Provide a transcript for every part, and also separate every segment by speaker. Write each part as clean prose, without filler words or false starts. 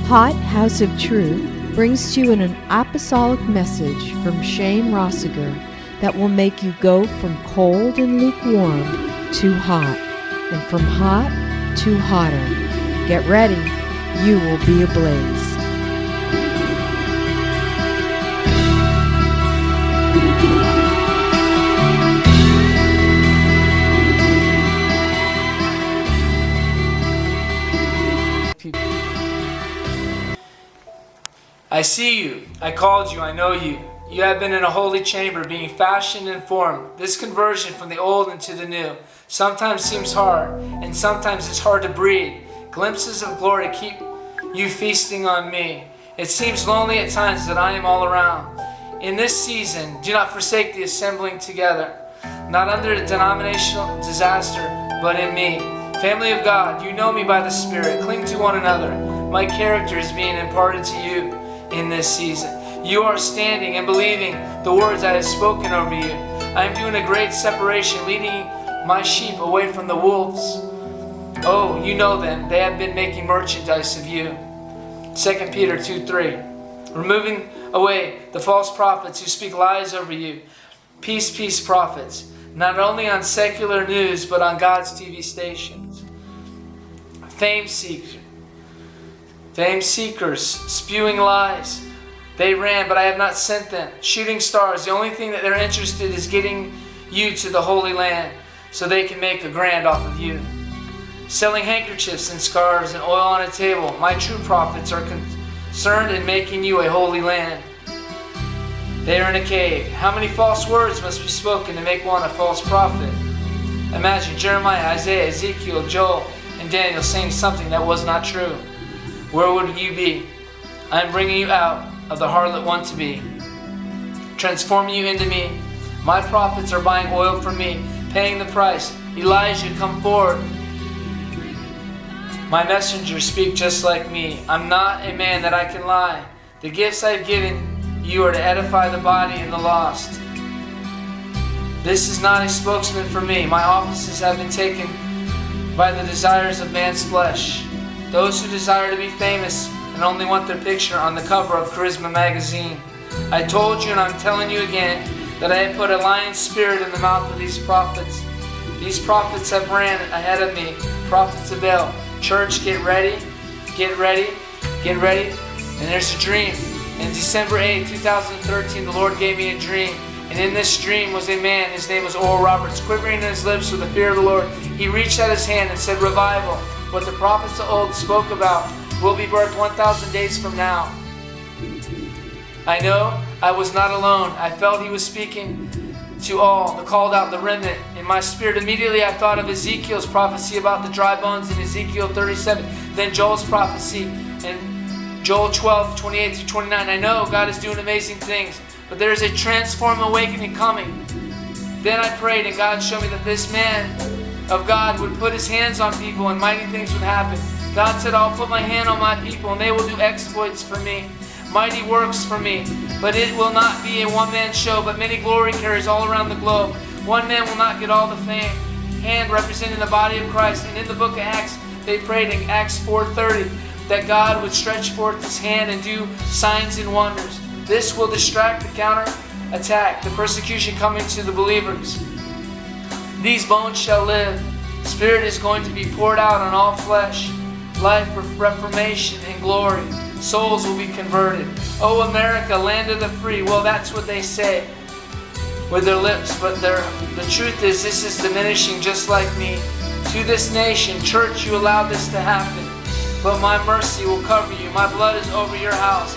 Speaker 1: Hot House of Truth brings to you an apostolic message from Roessiger that will make you go from cold and lukewarm to hot, and from hot to hotter. Get ready, you will be ablaze.
Speaker 2: I see you, I called you, I know you. You have been in a holy chamber, being fashioned and formed. This conversion from the old into the new sometimes seems hard, and sometimes it's hard to breathe. Glimpses of glory keep you feasting on me. It seems lonely at times that I am all around. In this season, do not forsake the assembling together, not under a denominational disaster, but in me. Family of God, you know me by the Spirit. Cling to one another. My character is being imparted to you in this season. You are standing and believing the words I have spoken over you. I am doing a great separation, leading my sheep away from the wolves. Oh, you know them. They have been making merchandise of you. 2 Peter 2:3. Removing away the false prophets who speak lies over you. Peace, peace prophets. Not only on secular news, but on God's TV stations. Fame seekers, spewing lies. They ran, but I have not sent them. Shooting stars, the only thing that they're interested in is getting you to the Holy Land so they can make a grand off of you. Selling handkerchiefs and scarves and oil on a table. My true prophets are concerned in making you a holy land. They are in a cave. How many false words must be spoken to make one a false prophet? Imagine Jeremiah, Isaiah, Ezekiel, Joel, and Daniel saying something that was not true. Where would you be? I am bringing you out of the harlot one to be, transforming you into me. My prophets are buying oil from me, paying the price. Elijah, come forward. My messengers speak just like me. I'm not a man that I can lie. The gifts I've given you are to edify the body and the lost. This is not a spokesman for me. My offices have been taken by the desires of man's flesh. Those who desire to be famous and only want their picture on the cover of Charisma magazine. I told you and I'm telling you again that I have put a lion's spirit in the mouth of these prophets. These prophets have ran ahead of me. Prophets of Baal. Church, get ready, get ready, get ready. And there's a dream. In December 8, 2013, the Lord gave me a dream. And in this dream was a man, his name was Oral Roberts, quivering in his lips with the fear of the Lord. He reached out his hand and said, revival. What the prophets of old spoke about will be birthed 1,000 days from now. I know I was not alone. I felt he was speaking to all, the called out, the remnant. In my spirit, immediately I thought of Ezekiel's prophecy about the dry bones in Ezekiel 37. Then Joel's prophecy in Joel 12, 28 to 29. I know God is doing amazing things, but there is a transform awakening coming. Then I prayed and God showed me that this man of God would put his hands on people and mighty things would happen. God said, I'll put my hand on my people and they will do exploits for me, mighty works for me. But it will not be a one-man show, but many glory carriers all around the globe. One man will not get all the fame. Hand representing the body of Christ. And in the book of Acts, they prayed in Acts 4:30 that God would stretch forth his hand and do signs and wonders. This will distract the counter-attack, the persecution coming to the believers. These bones shall live. Spirit is going to be poured out on all flesh. Life, reformation, and glory. Souls will be converted. Oh, America, land of the free. Well, that's what they say with their lips, but the truth is this is diminishing just like me. To this nation, church, you allowed this to happen, but my mercy will cover you. My blood is over your house.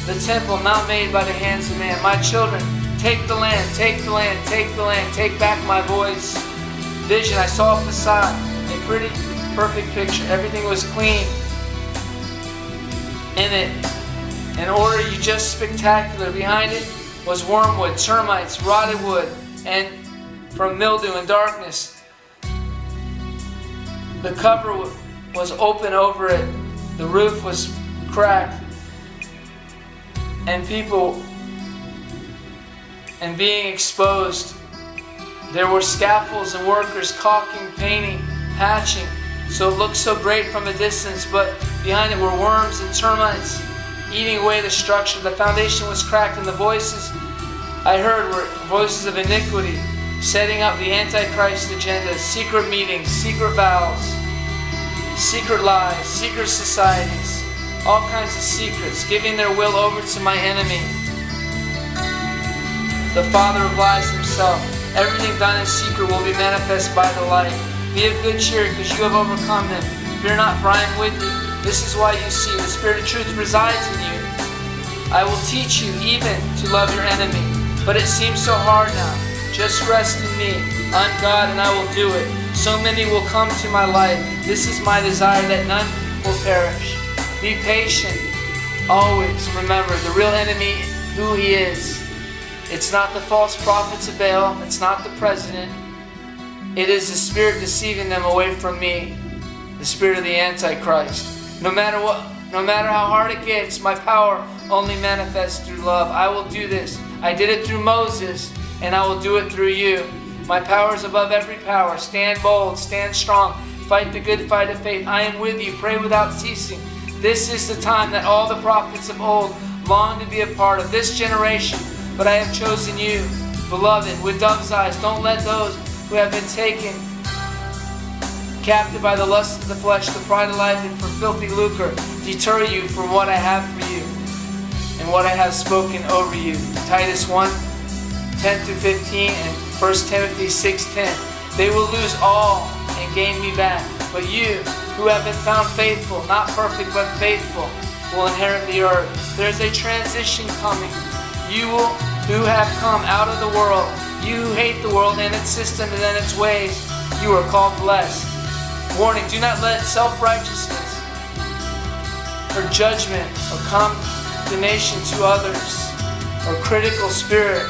Speaker 2: The temple not made by the hands of man. My children, take the land, take the land, take the land, take back my voice. Vision, I saw a facade, a pretty, perfect picture. Everything was clean in it. In order, you just spectacular. Behind it was wormwood, termites, rotted wood, and from mildew and darkness. The cover was open over it. The roof was cracked. And people and being exposed. There were scaffolds and workers caulking, painting, patching, So it looked so great from a distance, but behind it were worms and termites eating away the structure. The foundation was cracked, and the voices I heard were voices of iniquity, setting up the Antichrist agenda, secret meetings, secret vows, secret lies, secret societies, all kinds of secrets, giving their will over to my enemy, the father of lies himself. Everything done in secret will be manifest by the light. Be of good cheer, because you have overcome him. Fear not, for I am with you. This is why you see the Spirit of truth resides in you. I will teach you even to love your enemy. But it seems so hard now. Just rest in me. I'm God, and I will do it. So many will come to my light. This is my desire, that none will perish. Be patient. Always remember the real enemy, who he is. It's not the false prophets of Baal. It's not the president. It is the spirit deceiving them away from me. The spirit of the Antichrist. No matter how hard it gets, my power only manifests through love. I will do this. I did it through Moses, and I will do it through you. My power is above every power. Stand bold, stand strong. Fight the good fight of faith. I am with you. Pray without ceasing. This is the time that all the prophets of old longed to be a part of, this generation. But I have chosen you, beloved, with dove's eyes. Don't let those who have been taken captive by the lust of the flesh, the pride of life, and for filthy lucre deter you from what I have for you and what I have spoken over you. Titus 1:10-15 and 1 Timothy 6:10. They will lose all and gain me back. But you, who have been found faithful, not perfect but faithful, will inherit the earth. There's a transition coming. You who have come out of the world, you who hate the world and its system and its ways, you are called blessed. Warning, do not let self-righteousness or judgment or condemnation to others or critical spirit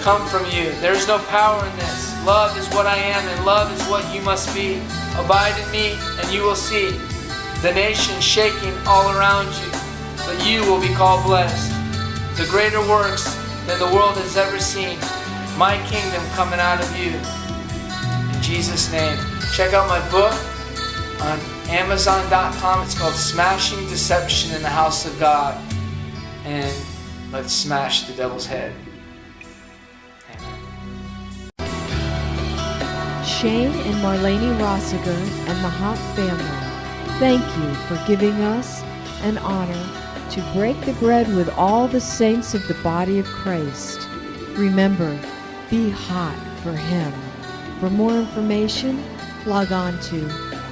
Speaker 2: come from you. There is no power in this. Love is what I am, and love is what you must be. Abide in me, and you will see the nation shaking all around you, but you will be called blessed. The greater works than the world has ever seen. My kingdom coming out of you. In Jesus' name. Check out my book on Amazon.com. It's called Smashing Deception in the House of God. And let's smash the devil's head. Amen.
Speaker 1: Shane and Marlene Roessiger and the H.O.T family, thank you for giving us an honor to break the bread with all the saints of the body of Christ. Remember, be hot for Him. For more information, log on to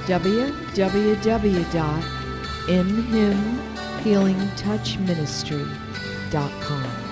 Speaker 1: www.inhimhealingtouchministry.com.